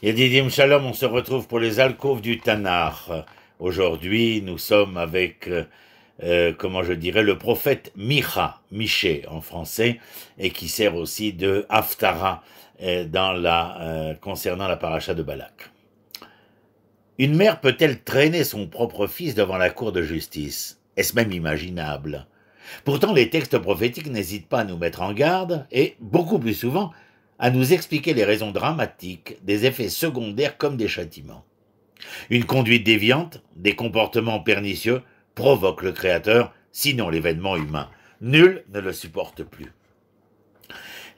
Yedidim Shalom, on se retrouve pour les alcôves du Tanakh. Aujourd'hui, nous sommes avec, comment je dirais, le prophète Micha, Miché en français, et qui sert aussi de Haftara concernant la paracha de Balak. Une mère peut-elle traîner son propre fils devant la cour de justice? Est-ce même imaginable? Pourtant, les textes prophétiques n'hésitent pas à nous mettre en garde, et, beaucoup plus souvent, à nous expliquer les raisons dramatiques des effets secondaires comme des châtiments. Une conduite déviante, des comportements pernicieux provoquent le Créateur, sinon l'événement humain. Nul ne le supporte plus.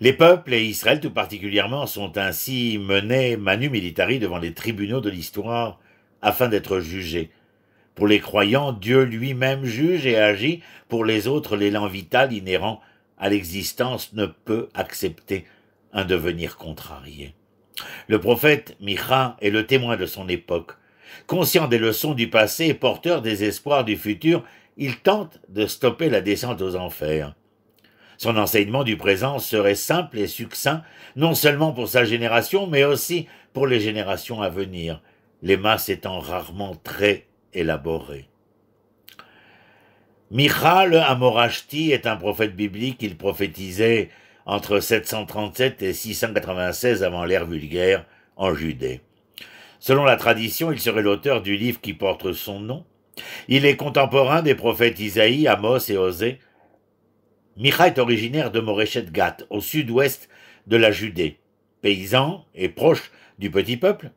Les peuples, et Israël tout particulièrement, sont ainsi menés manu militari devant les tribunaux de l'histoire afin d'être jugés. Pour les croyants, Dieu lui-même juge et agit. Pour les autres, l'élan vital inhérent à l'existence ne peut accepter un devenir contrarié. Le prophète Micha est le témoin de son époque. Conscient des leçons du passé et porteur des espoirs du futur, il tente de stopper la descente aux enfers. Son enseignement du présent serait simple et succinct, non seulement pour sa génération, mais aussi pour les générations à venir, les masses étant rarement très élaborées. Micha le Hamorashti est un prophète biblique. Il prophétisait entre 737 et 696 avant l'ère vulgaire en Judée. Selon la tradition, il serait l'auteur du livre qui porte son nom. Il est contemporain des prophètes Isaïe, Amos et Osée. Micha est originaire de Moreshet Gat, au sud-ouest de la Judée. Paysan et proche du petit peuple,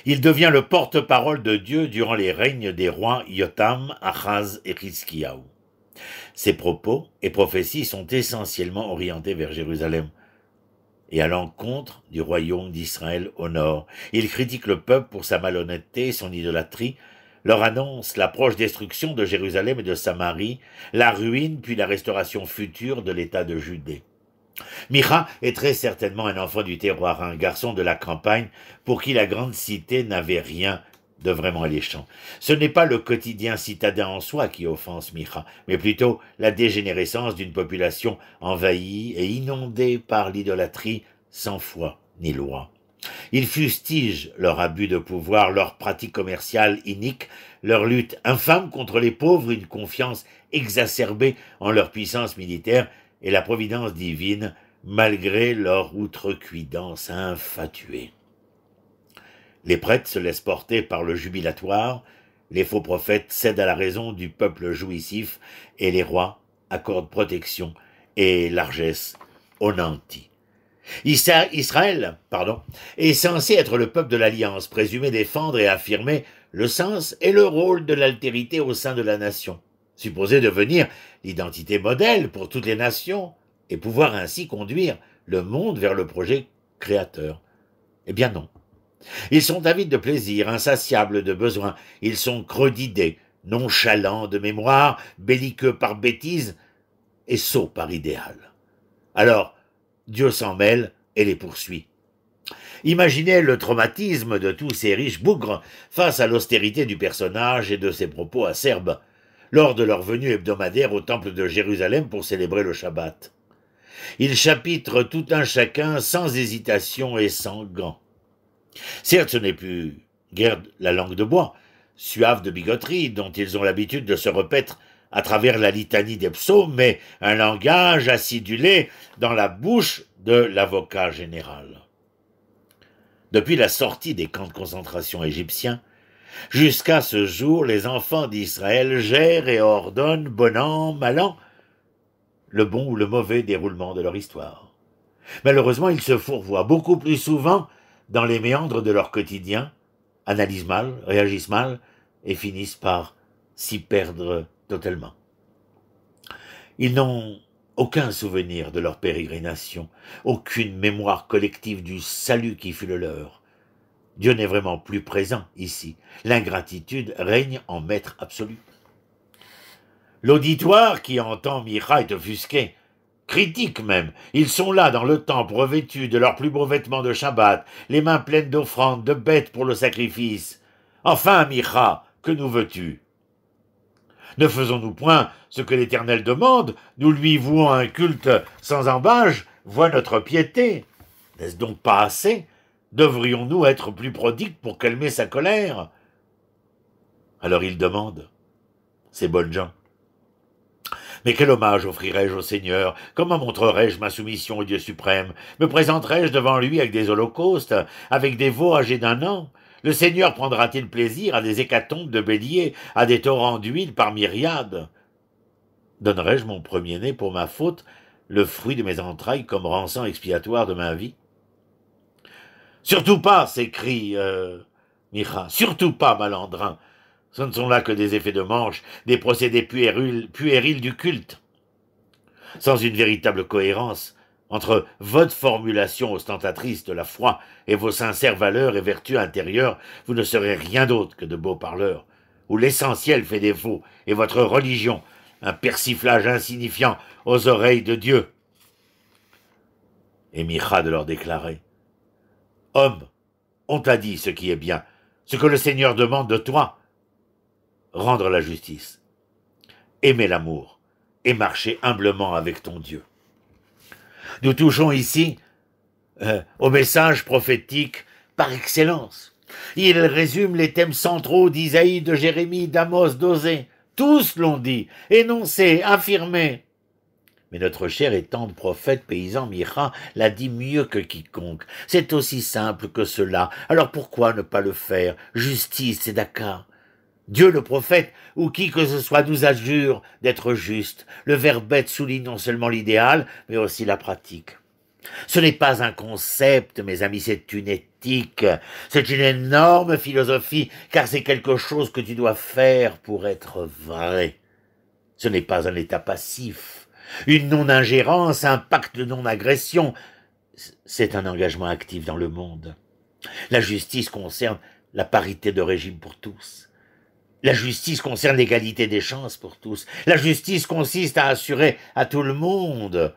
il devient le porte-parole de Dieu durant les règnes des rois Yotam, Achaz et Hiskiyahu. Ses propos et prophéties sont essentiellement orientés vers Jérusalem et à l'encontre du royaume d'Israël au nord. Il critique le peuple pour sa malhonnêteté et son idolâtrie, leur annonce la proche destruction de Jérusalem et de Samarie, la ruine puis la restauration future de l'État de Judée. Micha est très certainement un enfant du terroir, un garçon de la campagne pour qui la grande cité n'avait rien de vraiment alléchant. Ce n'est pas le quotidien citadin en soi qui offense Micha, mais plutôt la dégénérescence d'une population envahie et inondée par l'idolâtrie sans foi ni loi. Il fustige leur abus de pouvoir, leur pratique commerciale inique, leur lutte infâme contre les pauvres, une confiance exacerbée en leur puissance militaire et la providence divine, malgré leur outrecuidance infatuée. Les prêtres se laissent porter par le jubilatoire, les faux prophètes cèdent à la raison du peuple jouissif, et les rois accordent protection et largesse aux nantis. Israël, est censé être le peuple de l'alliance, présumé défendre et affirmer le sens et le rôle de l'altérité au sein de la nation, supposé devenir l'identité modèle pour toutes les nations et pouvoir ainsi conduire le monde vers le projet créateur. Eh bien non. Ils sont avides de plaisir, insatiables de besoin, ils sont creux d'idées, nonchalants de mémoire, belliqueux par bêtise et sots par idéal. Alors, Dieu s'en mêle et les poursuit. Imaginez le traumatisme de tous ces riches bougres face à l'austérité du personnage et de ses propos acerbes, lors de leur venue hebdomadaire au temple de Jérusalem pour célébrer le Shabbat. Ils chapitrent tout un chacun sans hésitation et sans gants. Certes, ce n'est plus guère la langue de bois, suave de bigoterie, dont ils ont l'habitude de se repaître à travers la litanie des psaumes, mais un langage acidulé dans la bouche de l'avocat général. Depuis la sortie des camps de concentration égyptiens, jusqu'à ce jour, les enfants d'Israël gèrent et ordonnent, bon an, mal an, le bon ou le mauvais déroulement de leur histoire. Malheureusement, ils se fourvoient beaucoup plus souvent dans les méandres de leur quotidien, analysent mal, réagissent mal, et finissent par s'y perdre totalement. Ils n'ont aucun souvenir de leur pérégrination, aucune mémoire collective du salut qui fut le leur. Dieu n'est vraiment plus présent ici. L'ingratitude règne en maître absolu. L'auditoire qui entend Micha est offusqué, critique même. Ils sont là dans le temple revêtus de leurs plus beaux vêtements de Shabbat, les mains pleines d'offrandes, de bêtes pour le sacrifice. Enfin, Micha, que nous veux-tu? Ne faisons-nous point ce que l'Éternel demande, nous lui vouons un culte sans embâge, vois notre piété. N'est-ce donc pas assez? Devrions-nous être plus prodigues pour calmer sa colère? Alors il demande, ces bonnes gens, mais quel hommage offrirai-je au Seigneur? Comment montrerai-je ma soumission au Dieu suprême? Me présenterai-je devant lui avec des holocaustes, avec des veaux âgés d'un an? Le Seigneur prendra-t-il plaisir à des hécatombes de béliers, à des torrents d'huile par myriades? Donnerai-je mon premier-né pour ma faute, le fruit de mes entrailles comme rançon expiatoire de ma vie? Surtout pas, s'écrie Micha, surtout pas, malandrin. Ce ne sont là que des effets de manche, des procédés puérils du culte, sans une véritable cohérence entre votre formulation ostentatrice de la foi et vos sincères valeurs et vertus intérieures. Vous ne serez rien d'autre que de beaux parleurs, où l'essentiel fait défaut, et votre religion, un persiflage insignifiant aux oreilles de Dieu. Et Micha de leur déclarer, « Homme, on t'a dit ce qui est bien, ce que le Seigneur demande de toi, rendre la justice, aimer l'amour et marcher humblement avec ton Dieu. » Nous touchons ici au message prophétique par excellence. Il résume les thèmes centraux d'Isaïe, de Jérémie, d'Amos, d'Osée. Tous l'ont dit, énoncé, affirmé. Mais notre cher et tendre prophète paysan Micha l'a dit mieux que quiconque. C'est aussi simple que cela. Alors pourquoi ne pas le faire? Justice, c'est d'accord. Dieu le prophète, ou qui que ce soit, nous adjure d'être juste. Le verbe bête souligne non seulement l'idéal, mais aussi la pratique. Ce n'est pas un concept, mes amis, c'est une éthique. C'est une énorme philosophie, car c'est quelque chose que tu dois faire pour être vrai. Ce n'est pas un état passif, une non-ingérence, un pacte de non-agression. C'est un engagement actif dans le monde. La justice concerne la parité de régime pour tous. La justice concerne l'égalité des chances pour tous. La justice consiste à assurer à tout le monde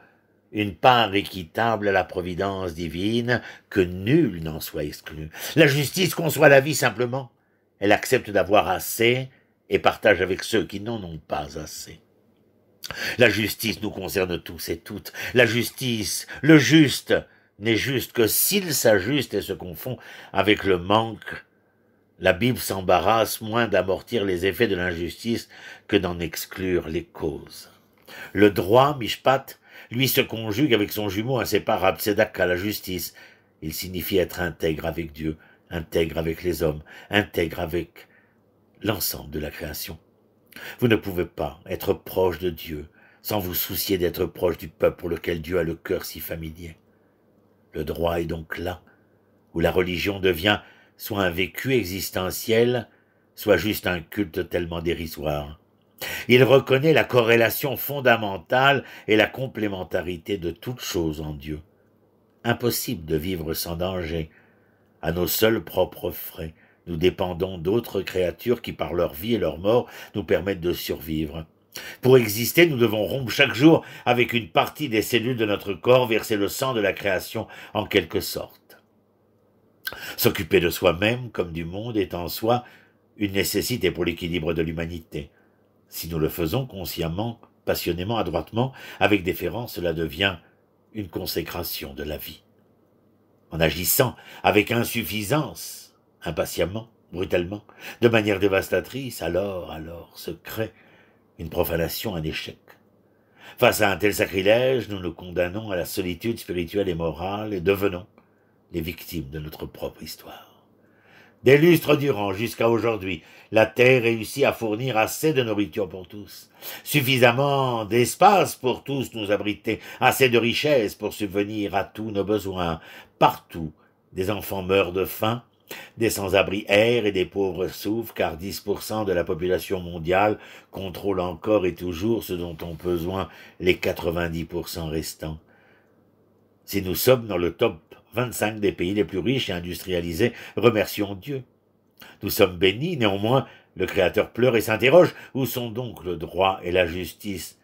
une part équitable à la providence divine, que nul n'en soit exclu. La justice conçoit la vie simplement. Elle accepte d'avoir assez et partage avec ceux qui n'en ont pas assez. La justice nous concerne tous et toutes. La justice, le juste, n'est juste que s'il s'ajuste et se confond avec le manque. La Bible s'embarrasse moins d'amortir les effets de l'injustice que d'en exclure les causes. Le droit, mishpat, lui se conjugue avec son jumeau inséparable, tzedaka, la justice. Il signifie être intègre avec Dieu, intègre avec les hommes, intègre avec l'ensemble de la création. Vous ne pouvez pas être proche de Dieu sans vous soucier d'être proche du peuple pour lequel Dieu a le cœur si familier. Le droit est donc là, où la religion devient soit un vécu existentiel, soit juste un culte tellement dérisoire. Il reconnaît la corrélation fondamentale et la complémentarité de toutes choses en Dieu. Impossible de vivre sans danger. À nos seuls propres frais, nous dépendons d'autres créatures qui, par leur vie et leur mort, nous permettent de survivre. Pour exister, nous devons rompre chaque jour avec une partie des cellules de notre corps, verser le sang de la création en quelque sorte. S'occuper de soi-même comme du monde est en soi une nécessité pour l'équilibre de l'humanité. Si nous le faisons consciemment, passionnément, adroitement, avec déférence, cela devient une consécration de la vie. En agissant avec insuffisance, impatiemment, brutalement, de manière dévastatrice, alors se crée une profanation, un échec. Face à un tel sacrilège, nous nous condamnons à la solitude spirituelle et morale et devenons les victimes de notre propre histoire. Des lustres durant, jusqu'à aujourd'hui, la Terre réussit à fournir assez de nourriture pour tous, suffisamment d'espace pour tous nous abriter, assez de richesses pour subvenir à tous nos besoins. Partout, des enfants meurent de faim, des sans-abri errent et des pauvres souffrent, car 10% de la population mondiale contrôle encore et toujours ce dont ont besoin les 90% restants. Si nous sommes dans le top 25 des pays les plus riches et industrialisés, remercions Dieu. Nous sommes bénis, néanmoins, le Créateur pleure et s'interroge, où sont donc le droit et la justice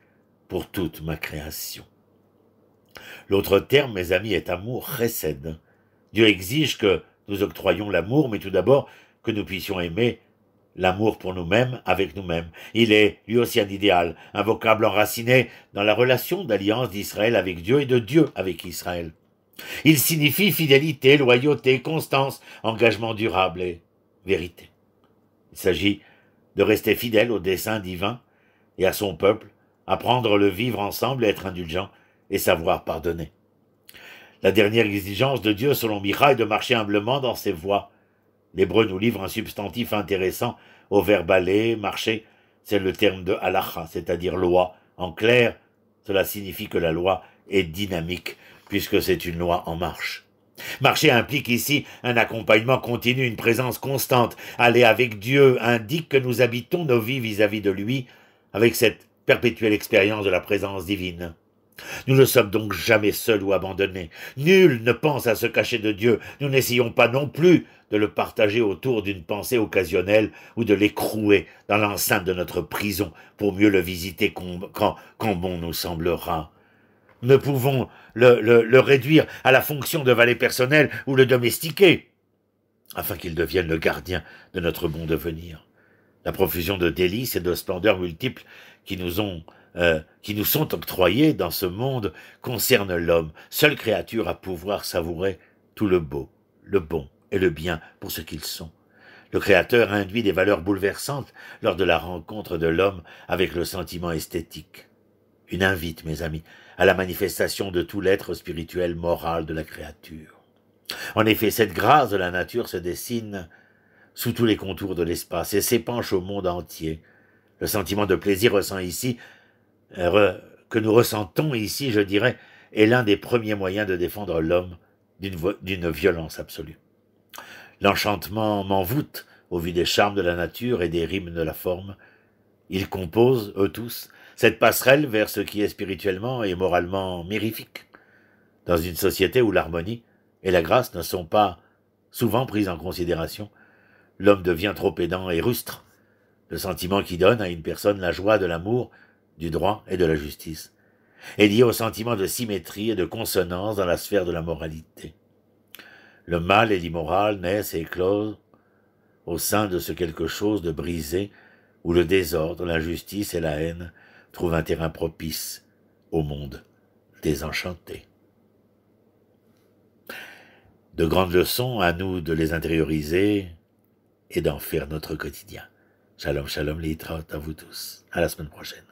pour toute ma création? L'autre terme, mes amis, est amour, chesed. Dieu exige que nous octroyions l'amour, mais tout d'abord que nous puissions aimer l'amour pour nous-mêmes avec nous-mêmes. Il est lui aussi un idéal, un vocable enraciné dans la relation d'alliance d'Israël avec Dieu et de Dieu avec Israël. Il signifie fidélité, loyauté, constance, engagement durable et vérité. Il s'agit de rester fidèle au dessein divin et à son peuple, apprendre le vivre ensemble, être indulgent et savoir pardonner. La dernière exigence de Dieu, selon Micha, est de marcher humblement dans ses voies. L'hébreu nous livre un substantif intéressant au verbe aller, marcher, c'est le terme de halacha, c'est-à-dire loi. En clair, cela signifie que la loi est dynamique, puisque c'est une loi en marche. Marcher implique ici un accompagnement continu, une présence constante. Aller avec Dieu indique que nous habitons nos vies vis-à-vis de lui, avec cette perpétuelle expérience de la présence divine. Nous ne sommes donc jamais seuls ou abandonnés. Nul ne pense à se cacher de Dieu. Nous n'essayons pas non plus de le partager autour d'une pensée occasionnelle ou de l'écrouer dans l'enceinte de notre prison pour mieux le visiter quand bon nous semblera. Nous ne pouvons le réduire à la fonction de valet personnel ou le domestiquer, afin qu'il devienne le gardien de notre bon devenir. La profusion de délices et de splendeurs multiples qui nous sont octroyées dans ce monde concerne l'homme, seule créature à pouvoir savourer tout le beau, le bon et le bien pour ce qu'ils sont. Le Créateur induit des valeurs bouleversantes lors de la rencontre de l'homme avec le sentiment esthétique. Une invite, mes amis, à la manifestation de tout l'être spirituel moral de la créature. En effet, cette grâce de la nature se dessine sous tous les contours de l'espace et s'épanche au monde entier. Le sentiment de plaisir que nous ressentons ici, je dirais, est l'un des premiers moyens de défendre l'homme d'une violence absolue. L'enchantement m'envoûte au vu des charmes de la nature et des rimes de la forme. Ils composent, eux tous, cette passerelle vers ce qui est spirituellement et moralement mirifique. Dans une société où l'harmonie et la grâce ne sont pas souvent prises en considération, l'homme devient trop pédant et rustre, le sentiment qui donne à une personne la joie de l'amour, du droit et de la justice, est lié au sentiment de symétrie et de consonance dans la sphère de la moralité. Le mal et l'immoral naissent et éclosent au sein de ce quelque chose de brisé, où le désordre, l'injustice et la haine trouvent un terrain propice au monde désenchanté. De grandes leçons, à nous de les intérioriser et d'en faire notre quotidien. Shalom, shalom, litraot à vous tous. À la semaine prochaine.